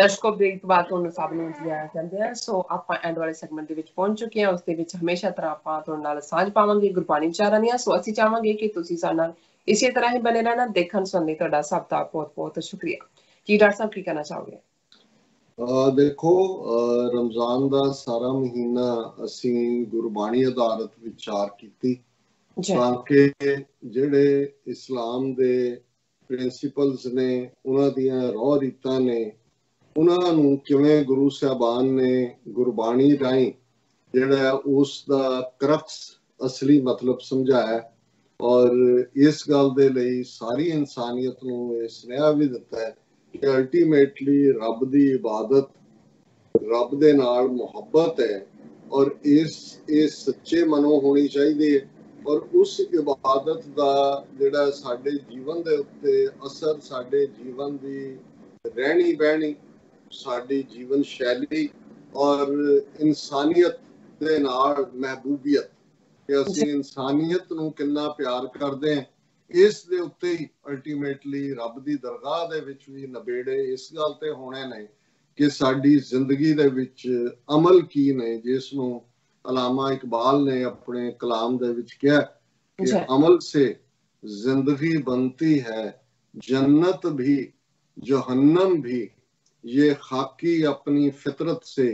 ਦਰਸ਼ਕੋ break ਬਾਅਦ ਤੁਹਾਨੂੰ ਸਭ ਨੂੰ ਜੀ ਆਇਆ ਕਹਿੰਦੇ ਆ। ਸੋ ਆਪਾਂ ਐਂਡ ਵਾਲੇ ਸੈਗਮੈਂਟ ਦੇ ਵਿੱਚ ਪਹੁੰਚ ਚੁੱਕੇ ਹਾਂ। ਉਸ ਦੇ ਵਿੱਚ ਹਮੇਸ਼ਾ ਤਰ੍ਹਾਂ ਆਪਾਂ ਤੁਹਾਡੇ ਨਾਲ ਸਾਂਝ ਪਾਵਾਂਗੇ ਗੁਰਬਾਣੀ ਵਿਚਾਰਾਂ ਦੀਆਂ। ਸੋ ਅਸੀਂ ਚਾਹਾਂਗੇ ਕਿ ਤੁਸੀਂ ਸਾਡੇ ਨਾਲ ਇਸੇ ਤਰ੍ਹਾਂ ਹੀ ਬਣੇ ਰਹਿਣਾ। ਦੇਖਣ ਸੁਣਨ ਲਈ ਤੁਹਾਡਾ ਸਭ ਦਾ ਬਹੁਤ ਬਹੁਤ ਸ਼ੁਕਰੀਆ ਜੀ। ਡਾਕਟਰ ਸਾਹਿਬ ਕੀ ਕਹਿਣਾ ਚਾਹੋਗੇ? ਦੇਖੋ, ਰਮਜ਼ਾਨ ਦਾ ਸਾਰਾ ਮਹੀਨਾ ਅਸੀਂ ਗੁਰਬਾਣੀ ਆਧਾਰਿਤ ਵਿਚਾਰ ਕੀਤੀ ਤਾਂ ਕਿ ਜਿਹੜੇ ਇਸਲਾਮ ਦੇ ਪ੍ਰਿੰਸੀਪਲਸ ਨੇ, ਉਹਨਾਂ ਦੀਆਂ ਰੋਹ ਰੀਤਾਂ ਨੇ, ਉਹਨਾਂ ਨੂੰ ਕਿਵੇਂ ਗੁਰੂ ਸਾਹਿਬਾਨ ਨੇ ਗੁਰਬਾਣੀ ਰਾਹੀਂ ਜਿਹੜਾ ਉਸ ਦਾ ਕਰਕਸ ਅਸਲੀ ਮਤਲਬ ਸਮਝਾਇਆ। ਔਰ ਇਸ ਗੱਲ ਦੇ ਲਈ ਸਾਰੀ ਇਨਸਾਨੀਅਤ ਨੂੰ ਇਹ ਸੁਨੇਹਾ ਵੀ ਦਿੱਤਾ ਹੈ ਕਿ ਅਲਟੀਮੇਟਲੀ ਰੱਬ ਦੀ ਇਬਾਦਤ, ਰੱਬ ਦੇ ਨਾਲ ਮੁਹੱਬਤ ਹੈ ਔਰ ਇਹ ਸੱਚੇ ਮਨੋਂ ਹੋਣੀ ਚਾਹੀਦੀ ਹੈ। ਔਰ ਉਸ ਇਬਾਦਤ ਦਾ ਜਿਹੜਾ ਸਾਡੇ ਜੀਵਨ ਦੇ ਉੱਤੇ ਅਸਰ, ਸਾਡੇ ਜੀਵਨ ਦੀ ਰਹਿਣੀ ਬਹਿਣੀ, ਸਾਡੀ ਜੀਵਨ ਸ਼ੈਲੀ ਔਰ ਇਨਸਾਨੀਅਤ ਦੇ ਨਾਲ ਮਹਿਬੂਬੀਅਤ, ਕਿ ਅਸੀਂ ਇਨਸਾਨੀਅਤ ਨੂੰ ਕਿੰਨਾ ਪਿਆਰ ਕਰਦੇ ਹਾਂ, ਇਸ ਦੇ ਉੱਤੇ ਹੀ ਅਲਟੀਮੇਟਲੀ ਰੱਬ ਦੀ ਦਰਗਾਹ ਦੇ ਵਿੱਚ ਵੀ ਨਬੇੜੇ ਇਸ ਗੱਲ ਤੇ ਹੋਣੇ ਨੇ ਕਿ ਸਾਡੀ ਜ਼ਿੰਦਗੀ ਦੇ ਵਿੱਚ ਅਮਲ ਕੀ ਨੇ, ਜਿਸ ਨੂੰ ਅਲਾਮਾ ਇਕਬਾਲ ਨੇ ਆਪਣੇ ਕਲਾਮ ਦੇ ਵਿੱਚ ਕਿਹਾ ਕਿ ਅਮਲ ਸੇ ਜ਼ਿੰਦਗੀ बनती है, जन्नत भी जहन्नम भी, ये खाकी अपनी फितरत से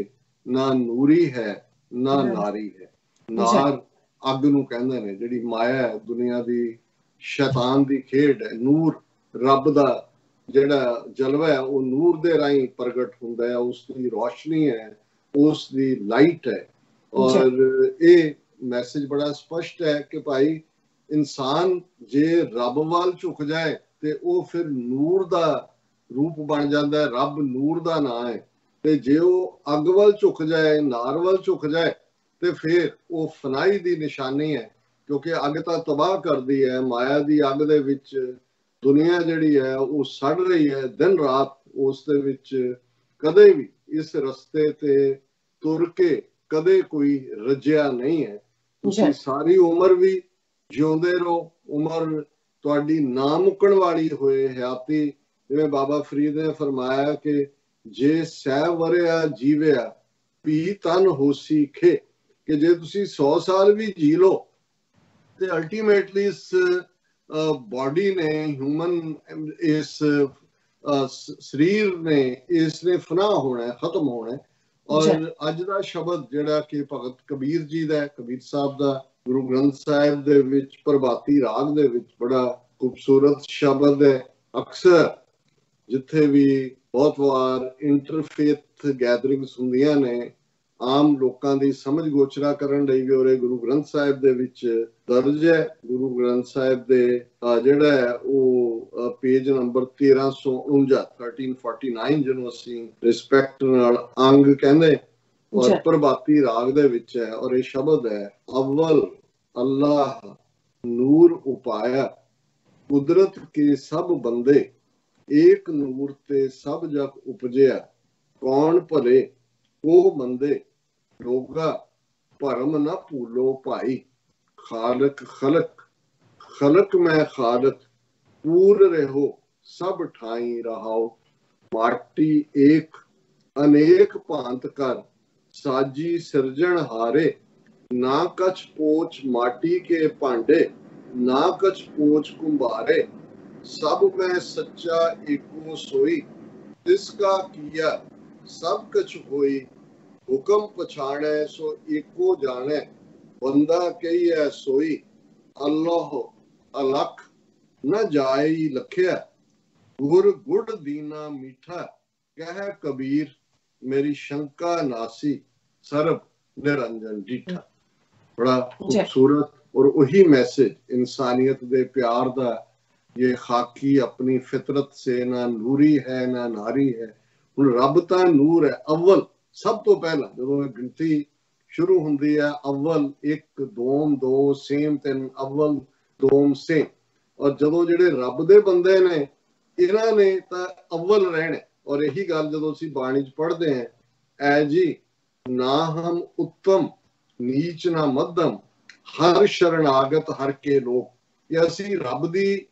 ना ਨੂਰੀ ਹੈ ਨਾ ਨਾਰੀ ਹੈ। ਨਾਰ ਅੱਗ ਨੂੰ ਕਹਿੰਦੇ ਨੇ, ਜਿਹੜੀ ਮਾਇਆ ਹੈ ਦੁਨੀਆ ਦੀ, ਸ਼ੈਤਾਨ ਦੀ ਖੇਡ ਹੈ। ਨੂਰ ਰੱਬ ਦਾ ਜਿਹੜਾ ਜਲਵਾ ਹੈ ਉਹ ਨੂਰ ਦੇ ਰਾਹੀਂ ਪ੍ਰਗਟ ਹੁੰਦਾ ਹੈ, ਉਸ ਦੀ ਰੋਸ਼ਨੀ ਹੈ, ਉਸ ਦੀ ਲਾਈਟ ਹੈ। ਔਰ ਇਹ ਮੈਸੇਜ ਬੜਾ ਸਪਸ਼ਟ ਹੈ ਕਿ ਭਾਈ ਇਨਸਾਨ ਜੇ ਰੱਬ ਵੱਲ ਝੁਕ ਜਾਏ ਤੇ ਉਹ ਫਿਰ ਨੂਰ ਦਾ ਰੂਪ ਬਣ ਜਾਂਦਾ ਹੈ। ਰੱਬ ਨੂਰ ਦਾ ਨਾਂ ਹੈ। ਤੇ ਜੇ ਉਹ ਅੱਗ ਵੱਲ ਝੁਕ ਜਾਏ, ਨਾਰ ਵੱਲ ਝੁਕ ਜਾਏ, ਤੇ ਫਿਰ ਉਹ ਫਨਾਈ ਦੀ ਨਿਸ਼ਾਨੀ ਹੈ, ਕਿਉਂਕਿ ਅੱਗ ਤਾਂ ਤਬਾਹ ਕਰਦੀ ਹੈ। ਮਾਇਆ ਦੀ ਅੱਗ ਦੇ ਵਿੱਚ ਦੁਨੀਆ ਜਿਹੜੀ ਹੈ ਉਹ ਸੜ ਰਹੀ ਹੈ ਦਿਨ ਰਾਤ। ਉਸ ਦੇ ਵਿੱਚ ਕਦੇ ਵੀ ਇਸ ਰਸਤੇ ਤੇ ਤੁਰ ਕੇ ਕਦੇ ਕੋਈ ਰੱਜਿਆ ਨਹੀਂ ਹੈ। ਤੁਸੀਂ ਸਾਰੀ ਉਮਰ ਵੀ ਜਿਉਂਦੇ ਰਹੋ, ਉਮਰ ਤੁਹਾਡੀ ਨਾ ਮੁੱਕਣ ਵਾਲੀ ਹੋਏ, ਹਯਾਤੀ। ਜਿਵੇਂ ਬਾਬਾ ਫਰੀਦ ਨੇ ਫਰਮਾਇਆ ਕਿ ਜੇ ਸਹਿ ਵਰਿਆ ਜੀਵਿਆ ਭੀ ਤਨ ਹੋਸੀ ਖੇ, ਕਿ ਜੇ ਤੁਸੀਂ 100 ਸਾਲ ਵੀ ਜੀ ਲਓ ਤੇ ਅਲਟੀਮੇਟਲੀ ਇਸ ਬੋਡੀ ਨੇ, ਹਿਊਮਨ, ਇਸ ਸਰੀਰ ਨੇ, ਇਸ ਨੇ ਫਨਾ ਹੋਣਾ, ਖਤਮ ਹੋਣਾ। ਔਰ ਅੱਜ ਦਾ ਸ਼ਬਦ ਜਿਹੜਾ ਕਿ ਭਗਤ ਕਬੀਰ ਜੀ ਦਾ, ਕਬੀਰ ਸਾਹਿਬ ਦਾ, ਗੁਰੂ ਗ੍ਰੰਥ ਸਾਹਿਬ ਦੇ ਵਿੱਚ ਪ੍ਰਭਾਤੀ ਰਾਗ ਦੇ ਵਿੱਚ ਬੜਾ ਖੂਬਸੂਰਤ ਸ਼ਬਦ ਹੈ। ਅਕਸਰ ਜਿੱਥੇ ਵੀ ਬਹੁਤ ਵਾਰ ਇੰਟਰਫੇਥ ਗੈਦਰਿੰਗਸ ਹੁੰਦੀਆਂ ਨੇ, ਆਮ ਲੋਕਾਂ ਦੀ ਸਮਝ ਗੋਚਰਾ ਕਰਨ ਲਈ ਵੀ ਔਰ ਗੁਰੂ ਗ੍ਰੰਥ ਸਾਹਿਬ ਦੇ ਵਿੱਚ ਦਰਜ ਹੈ। ਗੁਰੂ ਗ੍ਰੰਥ ਸਾਹਿਬ ਦੇ ਜਿਹੜਾ ਹੈ ਉਹ ਪੇਜ ਨੰਬਰ 1349 ਜਿਹਨੂੰ ਅਸੀਂ ਰਿਸਪੈਕਟ ਨਾਲ ਅੰਗ ਕਹਿੰਦੇ, ਔਰ ਪ੍ਰਭਾਤੀ ਰਾਗ ਦੇ ਵਿੱਚ ਹੈ। ਔਰ ਇਹ ਸ਼ਬਦ ਹੈ, ਅਵਲ ਅੱਲਾਹ ਨੂਰ ਉਪਾਇਆ, ਕੁਦਰਤ ਕੇ ਸਭ ਬੰਦੇ, ਏਕ ਨੂਰ ਤੇ ਸਭ ਜਗ ਉਪਜਿਆ, ਕੌਣ ਭਲੇ ਉਹ ਬੰਦੇ, ਲੋਗਾ ਭਰਮ ਨਾ ਭੂਲੋ ਭਾਈ, ਖਾਲਕ ਖਲਕ ਖਲਕ ਮੈਂ ਖਾਲਕ, ਪੂਰ ਰਹੋ ਸਭ ਠਾਈ ਰਹਾਓ, ਮਾਟੀ ਏਕ ਅਨੇਕ ਭਾਂਤ ਕਰ, ਸਾਜੀ ਸਿਰਜਣ ਹਾਰੇ, ਨਾ ਕਛ ਪੋਚ ਮਾਟੀ ਕੇ ਭਾਂਡੇ, ਨਾ ਕਛ ਪੋਚ ਕੁੰਭਾਰੇ, ਸਭ ਮੈਂ ਸੱਚਾ ਏਕੋ ਸੋਈ, ਤਿਸ ਕਾ ਕੀਆ ਸਭ ਕਛ ਹੋਈ, ਹੁਕਮ ਪਛਾਣੈ ਸੋ ਏਕੋ ਜਾਣੈ, ਬੰਦਾ ਕਹੀਐ ਸੋਈ, ਅੱਲਾਹ ਅਲਖ ਨਾ ਜਾਈ ਲਖਿਆ, ਗੁਰ ਗੁੜ ਦੀਨਾ ਮੀਠਾ, ਕਹਿ ਕਬੀਰ ਮੇਰੀ ਸ਼ੰਕਾ ਨਾਸੀ, ਸਰਬ ਨਿਰੰਜਨ ਡੀਠਾ। ਬੜਾ ਖੂਬਸੂਰਤ ਔਰ ਉਹੀ ਮੈਸੇਜ ਇਨਸਾਨੀਅਤ ਦੇ ਪਿਆਰ ਦਾ। ਇਹ ਖਾਕੀ ਆਪਣੀ ਫਿਤਰਤ ਸੇ ਨਾ ਨੂਰੀ ਹੈ ਨਾ ਨਾਰੀ ਹੈ। ਹੁਣ ਰੱਬ ਤਾਂ ਨੂਰ ਹੈ, ਅਵਲ, ਸਭ ਤੋਂ ਪਹਿਲਾਂ ਜਦੋਂ ਇਹ ਗਿਣਤੀ ਸ਼ੁਰੂ ਹੁੰਦੀ ਹੈ, ਅਵਲ 1 2 2 ਸੇਮ 3, ਅਵਲ 2 ਸੇਮ। ਔਰ ਜਦੋਂ ਜਿਹੜੇ ਰੱਬ ਦੇ ਬੰਦੇ ਨੇ, ਇਹਨਾਂ ਨੇ ਤਾਂ ਅਵਲ ਰਹਿਣਾ। ਔਰ ਇਹੀ ਗੱਲ ਜਦੋਂ ਅਸੀਂ ਬਾਣੀ 'ਚ ਪੜ੍ਹਦੇ ਹਾਂ, ਐ ਜੀ ਨਾ ਹਮ ਉੱਤਮ ਨੀਚ ਨਾ ਮੱਧਮ, ਹਰ ਸ਼ਰਨਾਗਤ ਹਰ ਕੇ ਲੋਕ, ਕਿ ਅਸੀਂ ਰੱਬ ਦੀ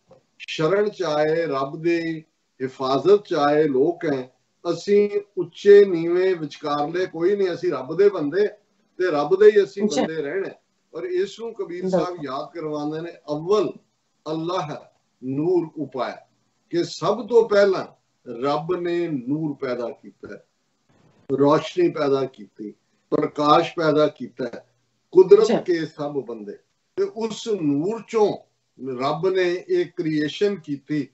ਸ਼ਰਨ 'ਚ ਆਏ, ਰੱਬ ਦੀ ਹਿਫਾਜ਼ਤ 'ਚ ਆਏ ਲੋਕ ਹੈ। ਅਸੀਂ ਉੱਚੇ ਨੀਵੇਂ ਵਿਚਕਾਰਲੇ ਕੋਈ ਨਹੀਂ, ਅਸੀਂ ਰੱਬ ਦੇ ਬੰਦੇ ਤੇ ਰੱਬ ਦੇ ਹੀ ਅਸੀਂ ਬੰਦੇ ਰਹਿਣੇ। ਔਰ ਇਸ ਨੂੰ ਕਬੀਰ ਸਾਹਿਬ ਯਾਦ ਕਰਵਾਉਂਦੇ ਨੇ, ਅਵਲ ਅੱਲਾਹ ਨੂਰ ਉਪਾਇਆ, ਕਿ ਸਭ ਤੋਂ ਪਹਿਲਾਂ ਰੱਬ ਨੇ ਨੂਰ ਪੈਦਾ ਕੀਤਾ, ਰੋਸ਼ਨੀ ਪੈਦਾ ਕੀਤੀ, ਪ੍ਰਕਾਸ਼ ਪੈਦਾ ਕੀਤਾ, ਕੁਦਰਤ ਕੇ ਸਭ ਬੰਦੇ। ਤੇ ਉਸ ਨੂਰ ਚੋਂ ਰੱਬ ਨੇ ਇਹ ਕ੍ਰੀਏਸ਼ਨ ਕੀਤੀ,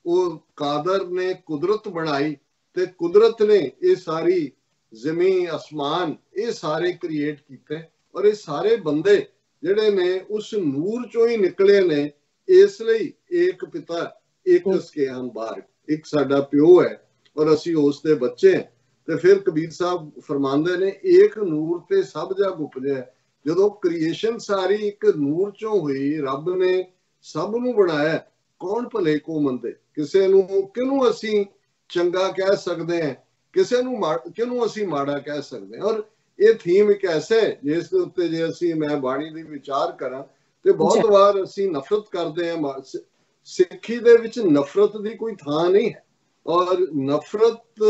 ਉਹ ਕਾਦਰ ਨੇ ਕੁਦਰਤ ਬਣਾਈ, ਤੇ ਕੁਦਰਤ ਨੇ ਇਹ ਸਾਰੀ ਜ਼ਮੀਨ ਅਸਮਾਨ ਇਹ ਸਾਰੇ ਕ੍ਰੀਏਟ ਕੀਤੇ। ਔਰ ਇਹ ਸਾਰੇ ਬੰਦੇ ਜਿਹੜੇ ਨੇ ਉਸ ਨੂਰ ਚੋਂ ਹੀ ਨਿਕਲੇ ਨੇ। ਇਸ ਲਈ ਏਕ ਪਿਤਾ ਇੱਕ ਸਕੇ ਹਨ ਬਾਰ, ਇੱਕ ਸਾਡਾ ਪਿਓ ਹੈ ਔਰ ਅਸੀਂ ਉਸ ਦੇ ਬੱਚੇ। ਤੇ ਫਿਰ ਕਬੀਰ ਸਾਹਿਬ ਫਰਮਾਉਂਦੇ ਨੇ, ਏਕ ਨੂਰ ਤੇ ਸਭ ਜਗ ਉਪਜਿਆ। ਜਦੋਂ ਕ੍ਰੀਏਸ਼ਨ ਸਾਰੀ ਇੱਕ ਨੂਰ ਚੋਂ ਹੋਈ, ਰੱਬ ਨੇ ਸਭ ਨੂੰ ਬਣਾਇਆ, ਕੌਣ ਭਲੇ ਕੋ ਮੰਦੇ। ਕਿਸੇ ਨੂੰ ਕਿਹਨੂੰ ਅਸੀਂ ਚੰਗਾ ਕਹਿ ਸਕਦੇ ਹਾਂ, ਕਿਸੇ ਨੂੰ ਕਿਹਨੂੰ ਅਸੀਂ ਮਾੜਾ ਕਹਿ ਸਕਦੇ ਹਾਂ। ਔਰ ਇਹ ਥੀਮ ਇੱਕ ਐਸਾ ਹੈ ਜਿਸ ਦੇ ਉੱਤੇ ਜੇ ਅਸੀਂ ਮੈਂ ਬਾਣੀ ਦੀ ਵਿਚਾਰ ਕਰਾਂ ਤੇ ਬਹੁਤ ਵਾਰ ਅਸੀਂ ਨਫ਼ਰਤ ਕਰਦੇ ਹਾਂ। ਸਿੱਖੀ ਦੇ ਵਿੱਚ ਨਫ਼ਰਤ ਦੀ ਕੋਈ ਥਾਂ ਨਹੀਂ ਹੈ। ਔਰ ਨਫ਼ਰਤ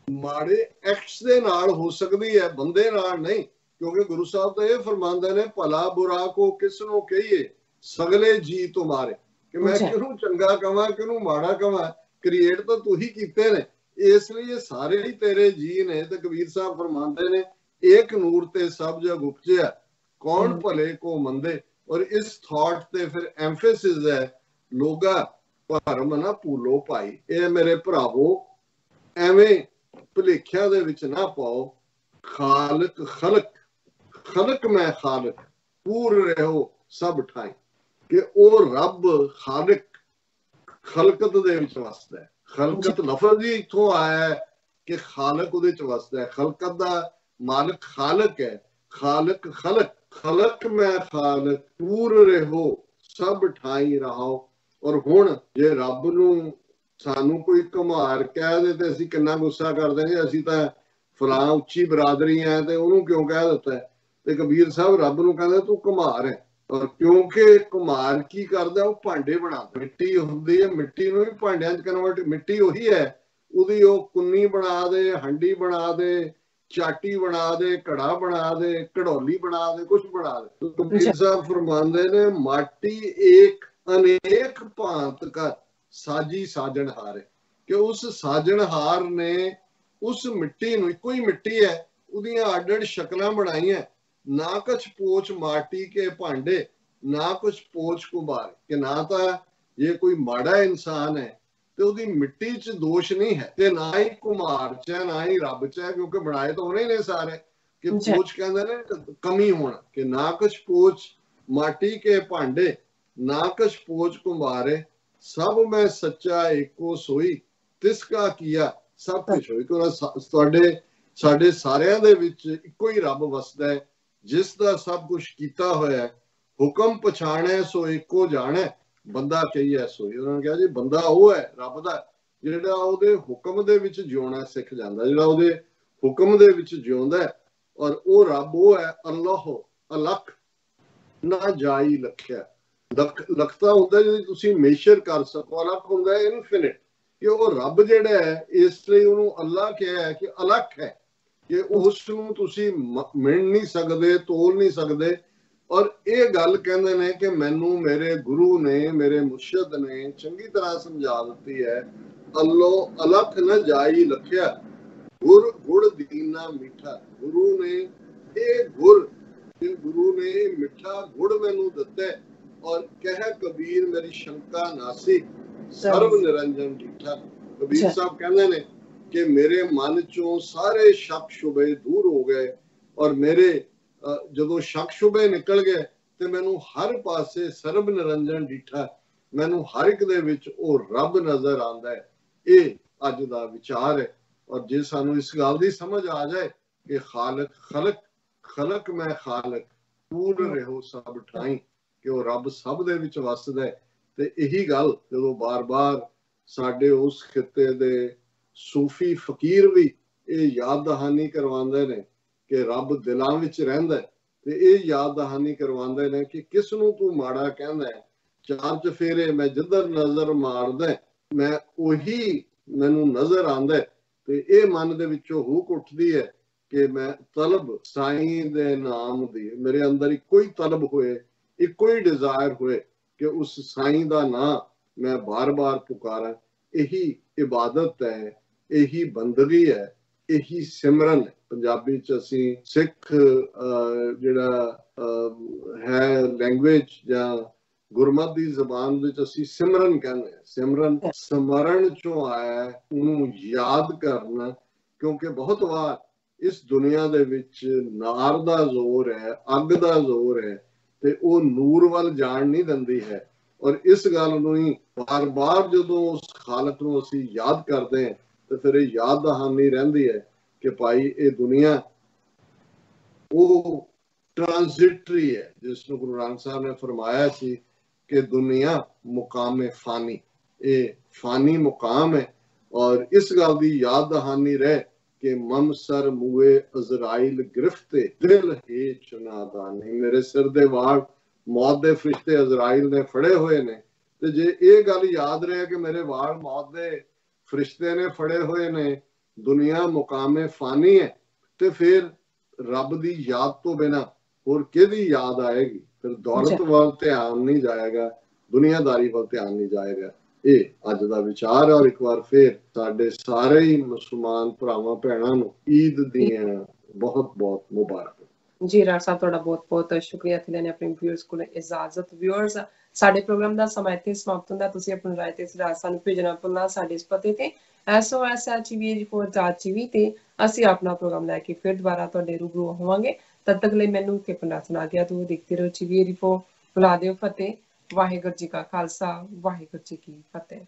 ਮਾੜੇ ਐਕਟਸ ਦੇ ਨਾਲ ਹੋ ਸਕਦੀ ਹੈ, ਬੰਦੇ ਨਾਲ ਨਹੀਂ। ਕਿਉਂਕਿ ਗੁਰੂ ਸਾਹਿਬ ਤਾਂ ਇਹ ਫਰਮਾਉਂਦੇ ਨੇ, ਭਲਾ ਬੁਰਾ ਕੋ ਕਿਸ ਨੂੰ ਕਹੀਏ ਸਗਲੇ ਜੀ ਤੁਮਾਰੇ, ਕਿ ਮੈਂ ਕਿਹਨੂੰ ਚੰਗਾ ਕਵਾਂ ਕਿਹਨੂੰ ਮਾੜਾ ਕਵਾਂ, ਕ੍ਰੀਏਟ ਤਾਂ ਤੂੰ ਹੀ ਕੀਤੇ ਨੇ, ਇਸ ਲਈ ਇਹ ਸਾਰੇ ਹੀ ਤੇਰੇ ਜੀ ਨੇ। ਤੇ ਕਬੀਰ ਸਾਹਿਬ ਫਰਮਾਉਂਦੇ ਨੇ, ਏਕ ਨੂਰ ਤੇ ਸਭ ਜਗ ਉਪਜਿਆ, ਕੌਣ ਭਲੇ ਕੋ ਮੰਦੇ। ਔਰ ਇਸ ਥਾਟ ਤੇ ਫਿਰ ਐਮਫੈਸਿਸ ਹੈ, ਲੋਗਾ ਭਰਮ ਨਾ ਭੂਲੋ ਭਾਈ। ਇਹ ਮੇਰੇ ਭਰਾਵੋ ਐਵੇਂ ਭੁਲੇਖਿਆਂ ਦੇ ਵਿੱਚ ਨਾ ਪਾਓ। ਖਾਲਕ ਖਲਕ, ਖਲਕ ਮੈਂ ਖਾਲਕ, ਪੂਰ ਰਹੋ ਸਭ ਠਾਈ, ਕਿ ਉਹ ਰੱਬ ਖਾਲਕ ਖਲਕਤ ਦੇ ਵਿੱਚ ਵਸਦਾ ਹੈ। ਖਲਕਤ ਲਫ਼ਜ਼ ਹੀ ਇੱਥੋਂ ਆਇਆ ਹੈ ਕਿ ਖਾਲਕ ਉਹਦੇ ਚ ਵਸਦਾ ਹੈ। ਖਲਕਤ ਦਾ ਮਾਲਕ ਖਾਲਕ ਹੈ। ਖਾਲਕ ਖਲਕ, ਖਲਕ ਮੈਂ ਖਾਲਕ, ਪੂਰ ਰਹੋ ਸਭ ਠਾਈ ਰਹਾਓ। ਔਰ ਹੁਣ ਜੇ ਰੱਬ ਨੂੰ ਸਾਨੂੰ ਕੋਈ ਘੁਮਾਰ ਕਹਿ ਦੇ ਤੇ ਅਸੀਂ ਕਿੰਨਾ ਗੁੱਸਾ ਕਰਦੇ ਹਾਂ, ਅਸੀਂ ਤਾਂ ਫਲਾਂ ਉੱਚੀ ਬਰਾਦਰੀ ਹੈ ਤੇ ਉਹਨੂੰ ਕਿਉਂ ਕਹਿ ਦਿੱਤਾ। ਤੇ ਕਬੀਰ ਸਾਹਿਬ ਰੱਬ ਨੂੰ ਕਹਿੰਦੇ ਤੂੰ ਘੁਮਾਰ ਹੈ। ਔਰ ਕਿਉਂਕਿ ਘੁਮਾਰ ਕੀ ਕਰਦਾ, ਉਹ ਭਾਂਡੇ ਬਣਾਉਂਦਾ। ਮਿੱਟੀ ਹੁੰਦੀ ਹੈ, ਮਿੱਟੀ ਨੂੰ ਵੀ ਭਾਂਡਿਆਂ 'ਚ ਕਨਵਰਟ, ਮਿੱਟੀ ਉਹੀ ਹੈ, ਉਹਦੀ ਉਹ ਕੁੰਨੀ ਬਣਾ ਦੇ, ਹੰਡੀ ਬਣਾ ਦੇ, ਚਾਟੀ ਬਣਾ ਦੇ, ਘੜਾ ਬਣਾ ਦੇ, ਘੜੋਲੀ ਬਣਾ ਦੇ, ਕੁਛ ਬਣਾ ਦੇ। ਕਬੀਰ ਸਾਹਿਬ ਫਰਮਾਉਂਦੇ ਨੇ, ਮਾਟੀ ਏਕ ਅਨੇਕ ਭਾਂਤ ਕਰ ਸਾਜੀ ਸਾਜਣਹਾਰ ਹੈ, ਕਿ ਉਸ ਸਾਜਣਹਾਰ ਨੇ ਉਸ ਮਿੱਟੀ ਨੂੰ, ਇੱਕੋ ਹੀ ਮਿੱਟੀ ਹੈ, ਉਹਦੀਆਂ ਅੱਡ ਅੱਡ ਸ਼ਕਲਾਂ ਬਣਾਈਆਂ। ਨਾ ਕੁਛ ਪੋਚ ਮਾਟੀ ਕੇ ਭਾਂਡੇ, ਨਾ ਕੁਛ ਪੋਚ ਕੁੰਭਾਰ, ਕਿ ਨਾ ਤਾਂ ਜੇ ਕੋਈ ਮਾੜਾ ਇਨਸਾਨ ਹੈ ਤੇ ਉਹਦੀ ਮਿੱਟੀ 'ਚ ਦੋਸ਼ ਨਹੀਂ ਹੈ, ਤੇ ਨਾ ਹੀ ਕੁਮਾਰ 'ਚ ਹੈ, ਨਾ ਹੀ ਰੱਬ 'ਚ ਹੈ, ਕਿਉਂਕਿ ਬਣਾਏ ਤਾਂ ਉਹਨੇ ਨੇ ਸਾਰੇ। ਕਿ ਪੋਚ ਕਹਿੰਦੇ ਨੇ ਕਮੀ ਹੋਣਾ, ਕਿ ਨਾ ਕੁਛ ਪੋਚ ਮਾਟੀ ਕੇ ਭਾਂਡੇ, ਨਾ ਕੁਛ ਪੋਚ ਕੁੰਭਾਰੇ, ਸਭ ਮੈਂ ਸੱਚਾ ਏਕੋ ਸੋਈ, ਤਿਸ ਕਾ ਕੀਆ ਸਭ ਕੁਛ ਹੋਈ। ਤੁਹਾਡੇ ਸਾਡੇ ਸਾਰਿਆਂ ਦੇ ਵਿੱਚ ਇੱਕੋ ਹੀ ਰੱਬ ਵਸਦਾ ਹੈ, ਜਿਸ ਦਾ ਸਭ ਕੁਛ ਕੀਤਾ ਹੋਇਆ ਹੈ। ਹੁਕਮ ਪਛਾਣੈ ਸੋ ਇੱਕੋ ਜਾਣੈ, ਬੰਦਾ ਕਹੀਐ ਸੋਈ। ਉਹਨਾਂ ਨੇ ਕਿਹਾ ਜੀ ਬੰਦਾ ਉਹ ਹੈ ਰੱਬ ਦਾ ਜਿਹੜਾ ਉਹਦੇ ਹੁਕਮ ਦੇ ਵਿੱਚ ਜਿਉਣਾ ਸਿੱਖ ਜਾਂਦਾ, ਜਿਹੜਾ ਉਹਦੇ ਹੁਕਮ ਦੇ ਵਿੱਚ ਜਿਉਂਦਾ। ਔਰ ਉਹ ਰੱਬ ਉਹ ਹੈ, ਅੱਲਾਹ ਅਲਖ ਨਾ ਜਾਈ ਲਖਿਆ। ਲਖਤਾ ਹੁੰਦਾ ਜਿਹਦੀ ਤੁਸੀਂ ਮੇਸ਼ਰ ਕਰ ਸਕੋ, ਅਲਖ ਹੁੰਦਾ ਇਨਫਿਨਿਟ, ਕਿ ਉਹ ਰੱਬ ਜਿਹੜਾ ਹੈ, ਇਸ ਲਈ ਉਹਨੂੰ ਅੱਲਾ ਕਿਹਾ ਹੈ ਕਿ ਅਲਖ ਹੈ, ਕਿ ਉਸ ਨੂੰ ਤੁਸੀਂ ਮਿਣ ਨਹੀਂ ਸਕਦੇ, ਤੋਲ ਨਹੀਂ ਸਕਦੇ। ਔਰ ਇਹ ਗੱਲ ਕਹਿੰਦੇ ਨੇ ਕਿ ਮੈਨੂੰ ਮੇਰੇ ਗੁਰੂ ਨੇ, ਮੇਰੇ ਮੁਰਸ਼ਿਦ ਨੇ ਚੰਗੀ ਤਰ੍ਹਾਂ ਸਮਝਾ ਦਿੱਤੀ ਹੈ, ਅੱਲੋ ਅਲਖ ਨਾ ਜਾਈ ਲਖਿਆ, ਗੁਰ ਗੁੜ ਦੀਨਾ ਮਿੱਠਾ। ਗੁਰੂ ਨੇ ਇਹ ਗੁਰ, ਗੁਰੂ ਨੇ ਮਿੱਠਾ ਗੁੜ ਮੈਨੂੰ ਦਿੱਤਾ। ਔਰ ਕਹਿ ਕਬੀਰ ਮੇਰੀ ਸ਼ੰਕਾ ਨਾਸੀ, ਸਰਬ ਨਿਰੰਜਨ ਡੀਠਾ। ਕਬੀਰ ਸਾਹਿਬ ਕਹਿੰਦੇ ਨੇ ਕਿ ਮੇਰੇ ਮਨ ਚੋਂ ਸਾਰੇ ਸ਼ੱਕ ਸ਼ੁਬੇ ਦੂਰ ਹੋ ਗਏ, ਔਰ ਮੇਰੇ ਜਦੋਂ ਸ਼ੱਕ ਸ਼ੁਬੇ ਨਿਕਲ ਗਏ ਤੇ ਮੈਨੂੰ ਹਰ ਪਾਸੇ ਸਰਬ ਨਿਰੰਜਨ ਡੀਠਾ, ਮੈਨੂੰ ਹਰ ਇੱਕ ਦੇ ਵਿੱਚ ਉਹ ਰੱਬ ਨਜ਼ਰ ਆਉਂਦਾ ਹੈ। ਇਹ ਅੱਜ ਦਾ ਵਿਚਾਰ ਹੈ। ਔਰ ਜੇ ਸਾਨੂੰ ਇਸ ਗੱਲ ਦੀ ਸਮਝ ਆ ਜਾਏ ਕਿ ਖਾਲਕ ਖਲਕ, ਖਲਕ ਮੈਂ ਖਾਲਕ, ਪੂਰ ਰਹੋ ਸਭ ਠਾਈ, ਕਿ ਉਹ ਰੱਬ ਸਭ ਦੇ ਵਿੱਚ ਵਸਦਾ ਹੈ। ਤੇ ਇਹੀ ਗੱਲ ਜਦੋਂ ਬਾਰ-ਬਾਰ ਸਾਡੇ ਉਸ ਖਿੱਤੇ ਦੇ ਸੂਫੀ ਫਕੀਰ ਵੀ ਇਹ ਯਾਦ ਦਹਾਨੀ ਕਰਵਾਉਂਦੇ ਨੇ ਕਿ ਰੱਬ ਦਿਲਾਂ ਵਿੱਚ ਰਹਿੰਦਾ, ਤੇ ਇਹ ਯਾਦ ਦਹਾਨੀ ਕਰਵਾਉਂਦੇ ਨੇ ਕਿ ਕਿਸ ਨੂੰ ਤੂੰ ਮਾੜਾ ਕਹਿੰਦਾ ਹੈ, ਚਾਰ ਚਫੇਰੇ ਮੈਂ ਜਿੱਧਰ ਨਜ਼ਰ ਮਾਰਦਾ, ਮੈਂ ਉਹੀ ਮੈਨੂੰ ਨਜ਼ਰ ਆਉਂਦਾ ਤੇ ਇਹ ਮਨ ਦੇ ਵਿੱਚੋਂ ਹੂਕ ਉੱਠਦੀ ਹੈ ਕਿ ਮੈਂ ਤਲਬ ਸਾਈਂ ਦੇ ਨਾਮ ਦੀ, ਮੇਰੇ ਅੰਦਰ ਇੱਕੋ ਹੀ ਤਲਬ ਹੋਏ, ਇੱਕੋ ਹੀ ਡਿਜ਼ਾਇਰ ਹੋਏ ਕਿ ਉਸ ਸਾਈਂ ਦਾ ਨਾਂ ਮੈਂ ਬਾਰ-ਬਾਰ ਪੁਕਾਰਾਂ। ਇਹੀ ਇਬਾਦਤ ਹੈ, ਇਹੀ ਬੰਦਗੀ ਹੈ, ਇਹੀ ਸਿਮਰਨ ਹੈ। ਪੰਜਾਬੀ ਚ ਅਸੀਂ ਸਿੱਖ ਜਿਹੜਾ ਹੈ ਲੈਂਗੁਏਜ ਜਾਂ ਗੁਰਮਤ ਦੀ ਜ਼ਬਾਨ ਵਿੱਚ ਅਸੀਂ ਸਿਮਰਨ ਕਹਿੰਦੇ ਹਾਂ। ਸਿਮਰਨ ਸਮਰਨ ਚੋਂ ਆਇਆ, ਉਹਨੂੰ ਯਾਦ ਕਰਨਾ, ਕਿਉਂਕਿ ਬਹੁਤ ਵਾਰ ਇਸ ਦੁਨੀਆ ਦੇ ਵਿੱਚ ਨਾਰ ਦਾ ਜ਼ੋਰ ਹੈ, ਅੱਗ ਦਾ ਜ਼ੋਰ ਹੈ, ਤੇ ਉਹ ਨੂਰ ਵੱਲ ਜਾਣ ਨਹੀਂ ਦਿੰਦੀ ਹੈ। ਔਰ ਇਸ ਗੱਲ ਨੂੰ ਹੀ ਬਾਰ-ਬਾਰ ਜਦੋਂ ਉਸ ਖਾਲਕ ਨੂੰ ਅਸੀਂ ਯਾਦ ਕਰਦੇ ਹਾਂ ਤੇ ਫਿਰ ਇਹ ਯਾਦ ਦਹਾਨੀ ਰਹਿੰਦੀ ਹੈ ਕਿ ਭਾਈ ਇਹ ਦੁਨੀਆ ਉਹ ਟ੍ਰਾਂਜ਼ਿਟਰੀ ਹੈ, ਜਿਸ ਨੂੰ ਗੁਰੂ ਨਾਨਕ ਸਾਹਿਬ ਨੇ ਫਰਮਾਇਆ ਸੀ ਕਿ ਦੁਨੀਆ ਮੁਕਾਮ ਫਾਨੀ, ਇਹ ਫਾਨੀ ਮੁਕਾਮ ਹੈ। ਔਰ ਇਸ ਗੱਲ ਦੀ ਯਾਦ ਦਹਾਨੀ ਰਹੇ ਕਿ ਮਮ ਸਰ ਮੂਏ ਅਜ਼ਰਾਈਲ ਗ੍ਰਿਫਤੇ ਦਿਲ ਹੇਚ ਨਾਦਾਨੀ, ਮੇਰੇ ਸਿਰ ਦੇ ਵਾਲ ਮੌਤ ਦੇ ਫਰਿਸ਼ਤੇ ਅਜ਼ਰਾਈਲ ਨੇ ਫੜੇ ਹੋਏ ਨੇ। ਤੇ ਜੇ ਇਹ ਗੱਲ ਯਾਦ ਰਹੇ ਕਿ ਮੇਰੇ ਵਾਲ ਮੌਤ ਦੇ ਫਰਿਸ਼ਤੇ ਨੇ ਫੜੇ ਹੋਏ ਨੇ, ਦੁਨੀਆ ਮੁਕਾਮੇ ਫਾਨੀ ਹੈ, ਤੇ ਫਿਰ ਰੱਬ ਦੀ ਯਾਦ ਤੋਂ ਬਿਨਾਂ ਹੋਰ ਕਿਹਦੀ ਯਾਦ ਆਏਗੀ? ਫਿਰ ਦੌਲਤ ਵੱਲ ਧਿਆਨ ਨਹੀਂ ਜਾਏਗਾ, ਦੁਨੀਆਦਾਰੀ ਵੱਲ ਧਿਆਨ ਨਹੀਂ ਜਾਏਗਾ। ਇਹ ਅੱਜ ਦਾ ਵਿਚਾਰ ਹੈ। ਔਰ ਇੱਕ ਵਾਰ ਫਿਰ ਸਾਡੇ ਸਾਰੇ ਹੀ ਮੁਸਲਮਾਨ ਭਰਾਵਾਂ ਭੈਣਾਂ ਨੂੰ ਈਦ ਦੀਆਂ ਬਹੁਤ ਬਹੁਤ ਮੁਬਾਰਕਾਂ। ਜੀ ਰਾਜ ਸਾਹਿਬ, ਤੁਹਾਡਾ ਬਹੁਤ ਬਹੁਤ ਸ਼ੁਕਰੀਆ। ਇੱਥੇ ਲੈਣੇ ਆਪਣੇ ਵਿਊਅਰਸ ਕੋਲ ਇਜਾਜ਼ਤ। ਵਿਊਅਰਸ, ਸਾਡੇ ਪ੍ਰੋਗਰਾਮ ਦਾ ਸਮਾਂ ਇੱਥੇ ਸਮਾਪਤ ਹੁੰਦਾ। ਤੁਸੀਂ ਆਪਣੀ ਰਾਏ ਤੇ ਸੁਝਾਅ ਸਾਨੂੰ ਭੇਜਣਾ ਭੁੱਲਣਾ ਸਾਡੇ ਇਸ ਪਤੇ ਤੇ SOS@TV ਤੇ ਅਸੀਂ ਆਪਣਾ ਪ੍ਰੋਗਰਾਮ ਲੈ ਕੇ ਫਿਰ ਦੁਬਾਰਾ ਤੁਹਾਡੇ ਰੂਬਰੂ ਹੋਵਾਂਗੇ। ਤਦ ਤੱਕ ਲਈ ਮੈਨੂੰ ਤੇ ਪੰਡਾ ਸੁਣਾ ਗਿਆ ਤੂੰ ਦੇਖਦੇ ਰਹੋ TV ਰਿਪੋ। ਬੁਲਾ ਦਿਓ ਫਤਿਹ। ਵਾਹਿਗੁਰੂ ਜੀ ਕਾ ਖਾਲਸਾ, ਵਾਹਿਗੁਰੂ ਜੀ ਕੀ ਫਤਿਹ।